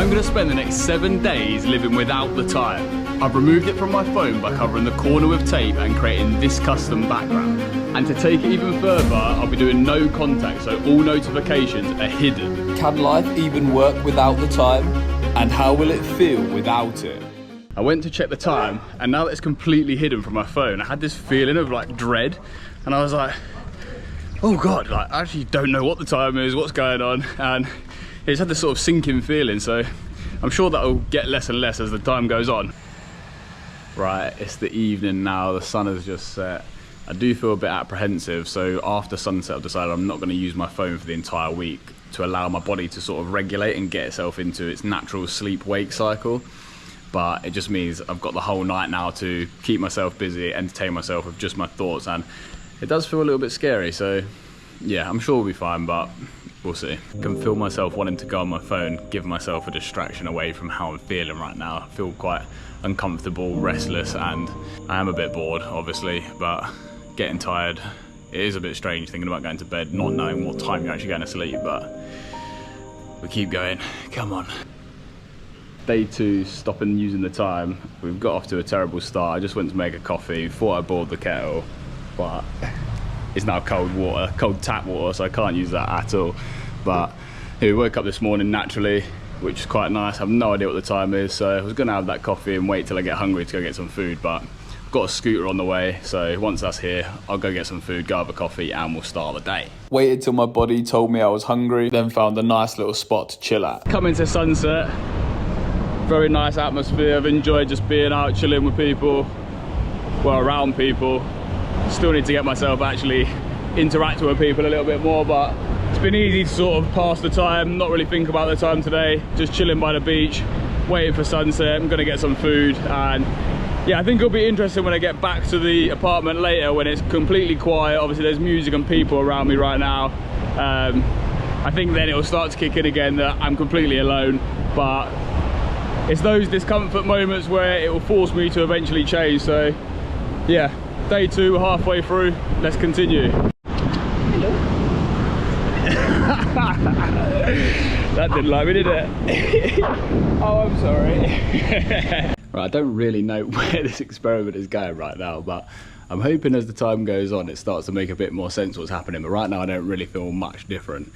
I'm going to spend the next 7 days living without the time. I've removed it from my phone by covering the corner with tape and creating this custom background. And to take it even further, I'll be doing no contact, so all notifications are hidden. Can life even work without the time? And how will it feel without it? I went to check the time, and now that it's completely hidden from my phone, I had this feeling of like dread, and I was like, oh God, like I actually don't know what the time is, what's going on, and it's had this sort of sinking feeling, so I'm sure that'll get less and less as the time goes on. Right, it's the evening now, the sun has just set. I do feel a bit apprehensive, so after sunset I've decided I'm not going to use my phone for the entire week to allow my body to sort of regulate and get itself into its natural sleep-wake cycle. But it just means I've got the whole night now to keep myself busy, entertain myself with just my thoughts, and it does feel a little bit scary, so yeah, I'm sure we'll be fine, but we'll see. I can feel myself wanting to go on my phone, give myself a distraction away from how I'm feeling right now. I feel quite uncomfortable, restless, and I am a bit bored, obviously, but getting tired. It is a bit strange thinking about going to bed, not knowing what time you're actually going to sleep, but we keep going. Come on. Day 2, stopping using the time. We've got off to a terrible start. I just went to make a coffee, thought I boiled the kettle, but it's now cold water, cold tap water, so I can't use that at all. But we woke up this morning naturally, which is quite nice. I have no idea what the time is, so I was gonna have that coffee and wait till I get hungry to go get some food, but I've got a scooter on the way, so once that's here, I'll go get some food, go have a coffee, and we'll start the day. Waited till my body told me I was hungry, then found a nice little spot to chill at. Coming to sunset, very nice atmosphere. I've enjoyed just being out, chilling with people, well, around people. Still need to get myself actually interacting with people a little bit more, but it's been easy to sort of pass the time, not really think about the time today, just chilling by the beach, waiting for sunset. I'm gonna get some food, and yeah, I think it'll be interesting when I get back to the apartment later when it's completely quiet. Obviously there's music and people around me right now. I think then it'll start to kick in again that I'm completely alone, but it's those discomfort moments where it will force me to eventually change. So yeah, day 2, halfway through, let's continue. Hello. That didn't like me, did it? Oh, I'm sorry. Right, I don't really know where this experiment is going right now, but I'm hoping as the time goes on it starts to make a bit more sense what's happening. But right now I don't really feel much different.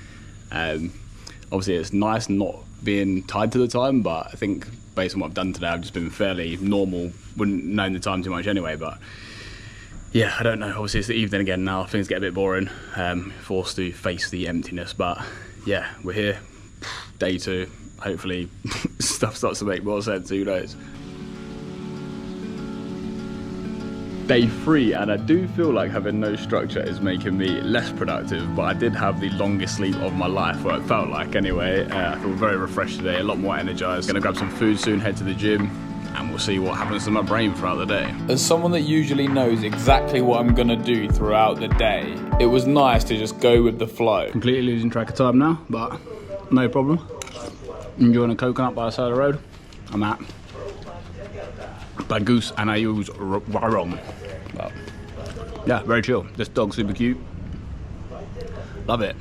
Obviously it's nice not being tied to the time, but I think based on what I've done today I've just been fairly normal, wouldn't know the time too much anyway. But yeah, I don't know, obviously it's the evening again now, things get a bit boring, forced to face the emptiness, but yeah, we're here, day 2, hopefully stuff starts to make more sense, who knows. Day 3, and I do feel like having no structure is making me less productive, but I did have the longest sleep of my life, or it felt like anyway. I feel very refreshed today, a lot more energized. Gonna grab some food soon, head to the gym, and we'll see what happens to my brain throughout the day. As someone that usually knows exactly what I'm gonna do throughout the day, it was nice to just go with the flow. Completely losing track of time now, but no problem. Enjoying a coconut by the side of the road. I'm at Bagoose and I use Warong. But yeah, very chill. This dog's super cute. Love it.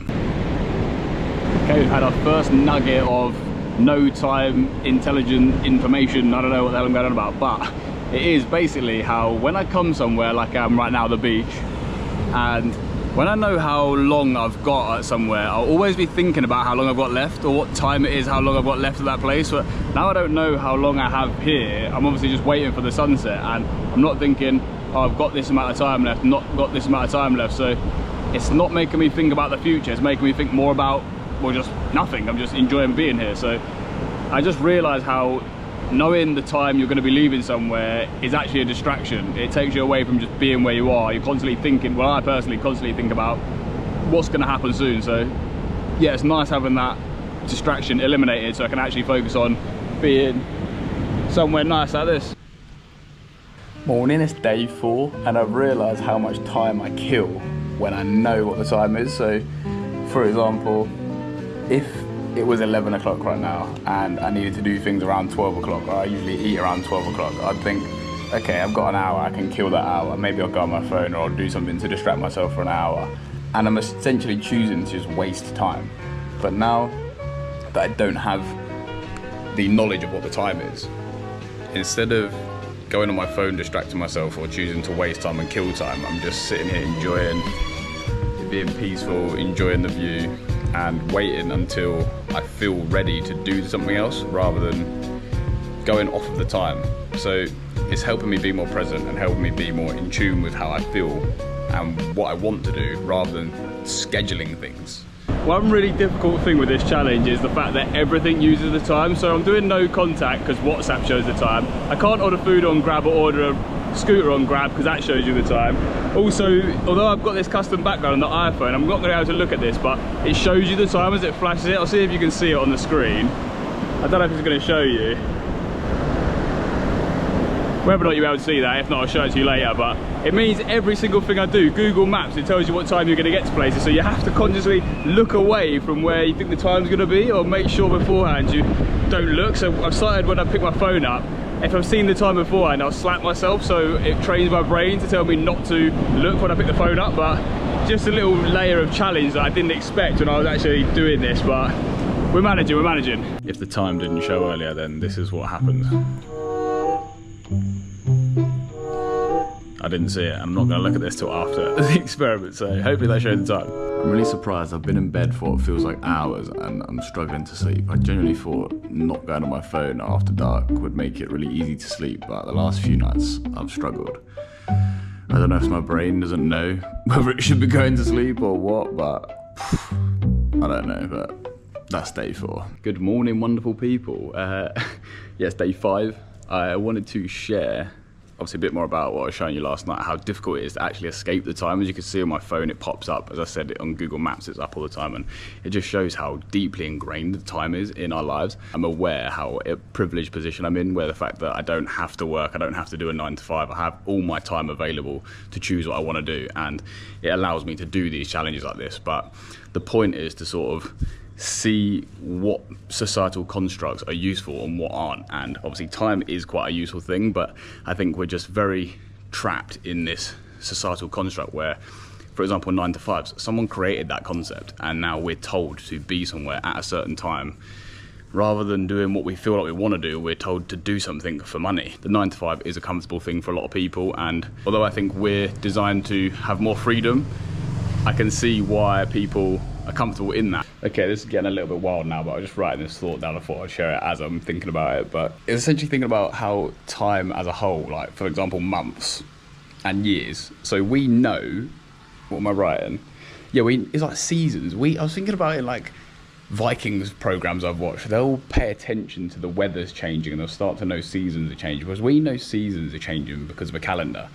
Okay, we've had our first nugget of no time intelligent information. I don't know what the hell I'm going on about, but it is basically how when I come somewhere like I'm right now at the beach, and when I know how long I've got at somewhere, I'll always be thinking about how long I've got left or what time it is, how long I've got left at that place. But now I don't know how long I have here. I'm obviously just waiting for the sunset, and I'm not thinking, oh, I've got this amount of time left, not got this amount of time left. So it's not making me think about the future. It's making me think more about, well, just nothing. I'm just enjoying being here. So I just realized how knowing the time you're going to be leaving somewhere is actually a distraction. It takes you away from just being where you are. You're constantly thinking, well, I personally constantly think about what's going to happen soon. So yeah, it's nice having that distraction eliminated so I can actually focus on being somewhere nice like this. Morning, it's day 4, and I've realised how much time I kill when I know what the time is. So for example, if it was 11 o'clock right now and I needed to do things around 12 o'clock, or I usually eat around 12 o'clock, I'd think, okay, I've got an hour, I can kill that hour. Maybe I'll go on my phone or I'll do something to distract myself for an hour. And I'm essentially choosing to just waste time. But now that I don't have the knowledge of what the time is. Instead of going on my phone, distracting myself, or choosing to waste time and kill time, I'm just sitting here enjoying, being peaceful, enjoying the view, and waiting until I feel ready to do something else rather than going off of the time. So it's helping me be more present and helping me be more in tune with how I feel and what I want to do rather than scheduling things. One really difficult thing with this challenge is the fact that everything uses the time. So I'm doing no contact because WhatsApp shows the time. I can't order food on Grab or order a scooter on Grab because that shows you the time. Also, although I've got this custom background on the iPhone, I'm not going to be able to look at this, but it shows you the time as it flashes it. I'll see if you can see it on the screen. I don't know if it's going to show you. Whether or not you'll be able to see that, if not I'll show it to you later, but it means every single thing I do, Google Maps, it tells you what time you're going to get to places, so you have to consciously look away from where you think the time's going to be, or make sure beforehand you don't look. So I've started, when I pick my phone up, if I've seen the time beforehand, I'll slap myself, so it trains my brain to tell me not to look when I pick the phone up. But just a little layer of challenge that I didn't expect when I was actually doing this, but we're managing. If the time didn't show earlier, then this is what happens. I didn't see it. I'm not going to look at this till after the experiment, so hopefully that showed the time. I'm really surprised. I've been in bed for what feels like hours and I'm struggling to sleep. I genuinely thought not going on my phone after dark would make it really easy to sleep, but the last few nights I've struggled. I don't know if my brain doesn't know whether it should be going to sleep or what, but I don't know, but that's day 4. Good morning, wonderful people. Yes, day 5. I wanted to share obviously a bit more about what I was showing you last night, how difficult it is to actually escape the time. As you can see on my phone, it pops up. As I said, on Google Maps, it's up all the time, and it just shows how deeply ingrained the time is in our lives. I'm aware how a privileged position I'm in, where the fact that I don't have to work, I don't have to do a 9 to 5, I have all my time available to choose what I want to do, and it allows me to do these challenges like this. But the point is to sort of see what societal constructs are useful and what aren't. And obviously time is quite a useful thing, but I think we're just very trapped in this societal construct where, for example, 9 to 5s, someone created that concept and now we're told to be somewhere at a certain time. Rather than doing what we feel like we want to do, we're told to do something for money. The 9 to 5 is a comfortable thing for a lot of people, and although I think we're designed to have more freedom, I can see why people are comfortable in that. Okay, this is getting a little bit wild now, but I was just writing this thought down. I thought I'd share it as I'm thinking about it. But it's essentially thinking about how time as a whole, like for example, months and years. So we know, what am I writing? Yeah, it's like seasons. I was thinking about it like Vikings programs I've watched. They'll pay attention to the weather's changing and they'll start to know seasons are changing, because we know seasons are changing because of a calendar.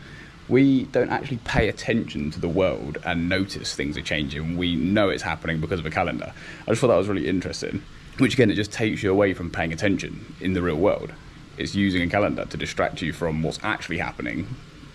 We don't actually pay attention to the world and notice things are changing. We know it's happening because of a calendar. I just thought that was really interesting, which again, it just takes you away from paying attention in the real world. It's using a calendar to distract you from what's actually happening.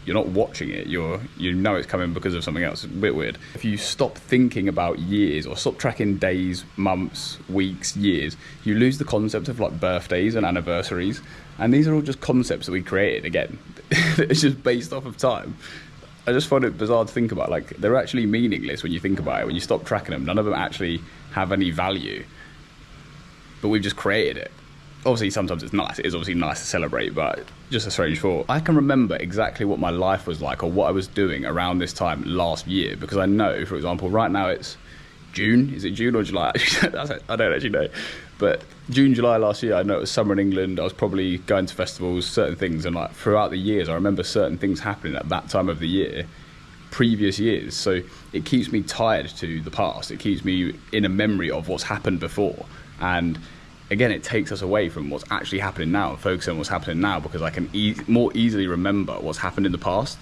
You're not watching it, you know it's coming because of something else. It's a bit weird. If you stop thinking about years or stop tracking days, months, weeks, years, you lose the concept of like birthdays and anniversaries. And these are all just concepts that we created again. It's just based off of time. I just find it bizarre to think about. Like, they're actually meaningless when you think about it. When you stop tracking them, none of them actually have any value. But we've just created it. Obviously, sometimes it's nice. It is obviously nice to celebrate, but just a strange thought. I can remember exactly what my life was like or what I was doing around this time last year, because I know, for example, right now it's June. Is it June or July? I don't actually know. But June, July last year, I know it was summer in England. I was probably going to festivals, certain things, and like throughout the years, I remember certain things happening at that time of the year, previous years. So it keeps me tied to the past. It keeps me in a memory of what's happened before. And again, it takes us away from what's actually happening now and focus on what's happening now, because I can more easily remember what's happened in the past.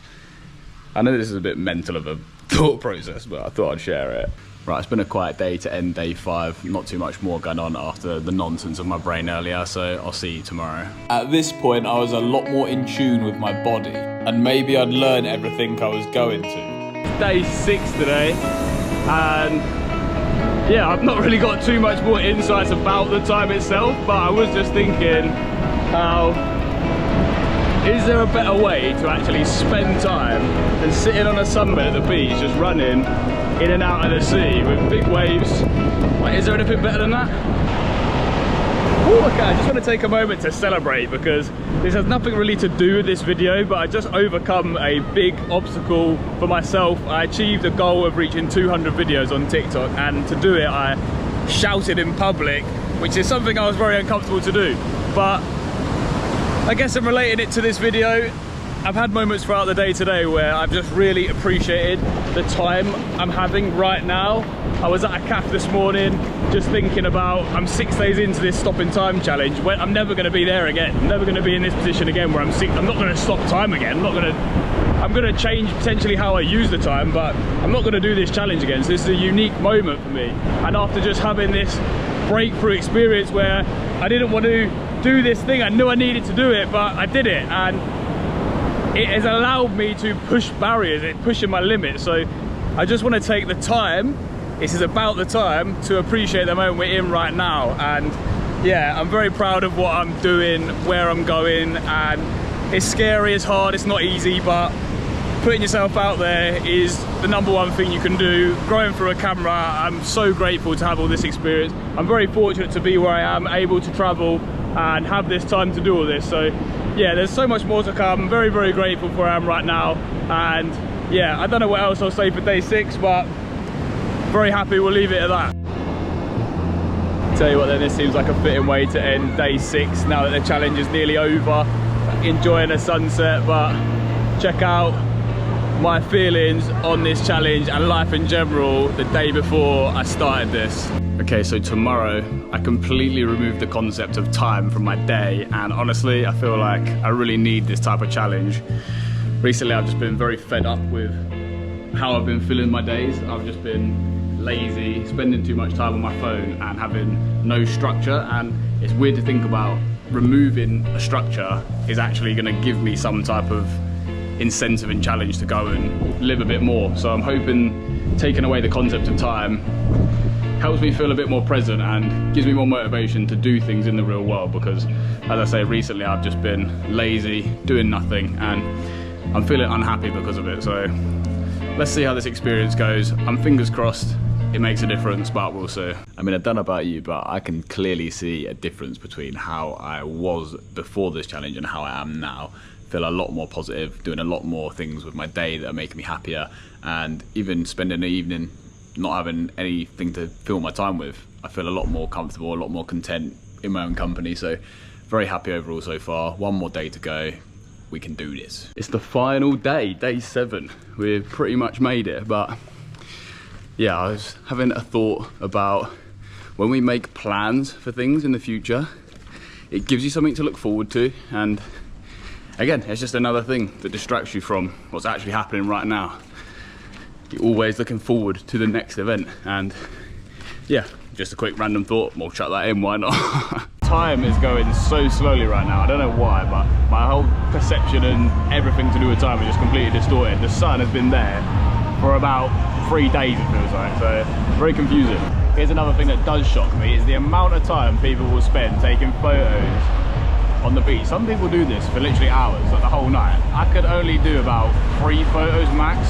I know this is a bit mental of a thought process, but I thought I'd share it. Right, it's been a quiet day to end day 5. Not too much more going on after the nonsense of my brain earlier, so I'll see you tomorrow. At this point, I was a lot more in tune with my body, and maybe I'd learn everything I was going to. It's day 6 today, and yeah, I've not really got too much more insights about the time itself, but I was just thinking, is there a better way to actually spend time than sitting on a sunbed at the beach, just running in and out of the sea with big waves? Like, is there anything better than that? Oh, okay, I just want to take a moment to celebrate because this has nothing really to do with this video, but I just overcome a big obstacle for myself. I achieved a goal of reaching 200 videos on TikTok, and to do it I shouted in public, which is something I was very uncomfortable to do. But I guess I'm relating it to this video. I've had moments throughout the day today where I've just really appreciated the time I'm having right now. I was at a cafe this morning just thinking about, I'm 6 days into this stop in time challenge. When I'm never going to be there again. I'm never going to be in this position again where I'm not going to stop time again. I'm going to change potentially how I use the time, but I'm not going to do this challenge again. So this is a unique moment for me. And after just having this breakthrough experience where I didn't want to do this thing, I knew I needed to do it, but I did it. And it has allowed me to push barriers, it's pushing my limits. So I just want to take the time, this is about the time, to appreciate the moment we're in right now. And yeah, I'm very proud of what I'm doing, where I'm going, and it's scary, it's hard, it's not easy, but putting yourself out there is the #1 thing you can do. Growing through a camera, I'm so grateful to have all this experience. I'm very fortunate to be where I am, able to travel and have this time to do all this. So yeah, there's so much more to come. I'm very, very grateful for where I am right now. And yeah, I don't know what else I'll say for day 6, but very happy, we'll leave it at that. Tell you what then, this seems like a fitting way to end day 6 now that the challenge is nearly over. Enjoying a sunset, but check out my feelings on this challenge and life in general the day before I started this. Okay, so tomorrow I completely removed the concept of time from my day, and honestly I feel like I really need this type of challenge. Recently I've just been very fed up with how I've been filling my days. I've just been lazy, spending too much time on my phone and having no structure, and it's weird to think about removing a structure is actually going to give me some type of incentive and challenge to go and live a bit more. So I'm hoping taking away the concept of time helps me feel a bit more present and gives me more motivation to do things in the real world, because as I say, recently I've just been lazy, doing nothing, and I'm feeling unhappy because of it. So let's see how this experience goes. I'm fingers crossed it makes a difference, but we'll see. I mean, I don't know about you, but I can clearly see a difference between how I was before this challenge and how I am now. Feel a lot more positive, doing a lot more things with my day that are making me happier, and even spending the evening not having anything to fill my time with. I feel a lot more comfortable, a lot more content in my own company. So very happy overall so far. One more day to go. We can do this. It's the final day, day 7. We've pretty much made it, but yeah, I was having a thought about when we make plans for things in the future, it gives you something to look forward to, and again, it's just another thing that distracts you from what's actually happening right now. You're always looking forward to the next event, and yeah, just a quick random thought, we'll chuck that in, why not? Time is going so slowly right now, I don't know why, but my whole perception and everything to do with time is just completely distorted. The sun has been there for about 3 days, it feels like, so very confusing. Here's another thing that does shock me, is the amount of time people will spend taking photos on the beach. Some people do this for literally hours, like the whole night. I could only do about 3 photos max.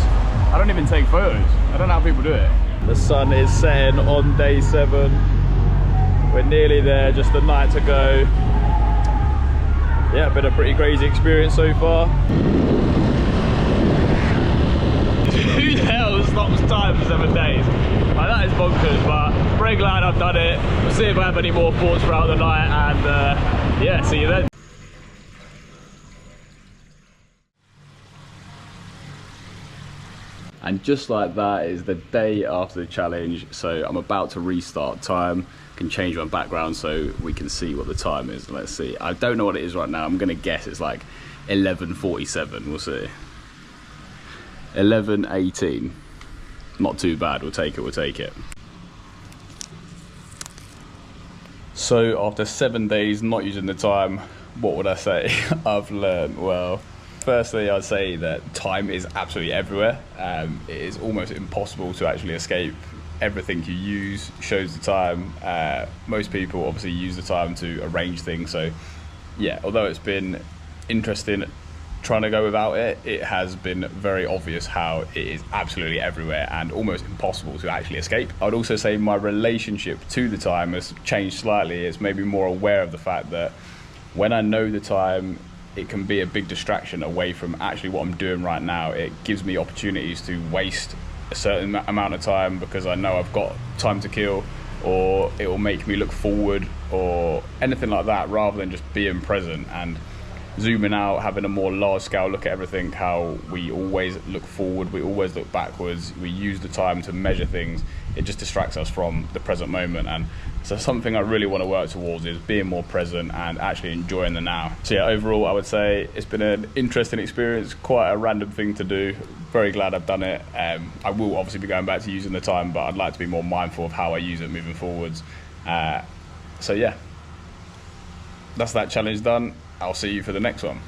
I don't even take photos. I don't know how people do it. The sun is setting on day 7. We're nearly there, just the night to go. Yeah, been a pretty crazy experience so far. Who the hell stops time for 7 days? Like, that is bonkers, but very glad I've done it. We'll see if I have any more thoughts throughout the night, and yeah, see you then. And just like that is the day after the challenge. So I'm about to restart time. Can change my background so we can see what the time is. Let's see. I don't know what it is right now. I'm gonna guess it's like 11:47. We'll see. 11:18. Not too bad. We'll take it. We'll take it. So after 7 days not using the time, what would I say I've learned? Well, firstly, I'd say that time is absolutely everywhere. It is almost impossible to actually escape. Everything you use shows the time. Most people obviously use the time to arrange things. So yeah, although it's been interesting trying to go without it, it has been very obvious how it is absolutely everywhere and almost impossible to actually escape. I would also say my relationship to the time has changed slightly. It's maybe more aware of the fact that when I know the time, it can be a big distraction away from actually what I'm doing right now. It gives me opportunities to waste a certain amount of time because I know I've got time to kill, or it will make me look forward or anything like that, rather than just being present and zooming out, having a more large scale look at everything. How we always look forward, we always look backwards, we use the time to measure things. It just distracts us from the present moment. And so something I really want to work towards is being more present and actually enjoying the now. So yeah, overall I would say it's been an interesting experience, quite a random thing to do. Very glad I've done it. I will obviously be going back to using the time, but I'd like to be more mindful of how I use it moving forwards. So yeah, that's that challenge done. I'll see you for the next one.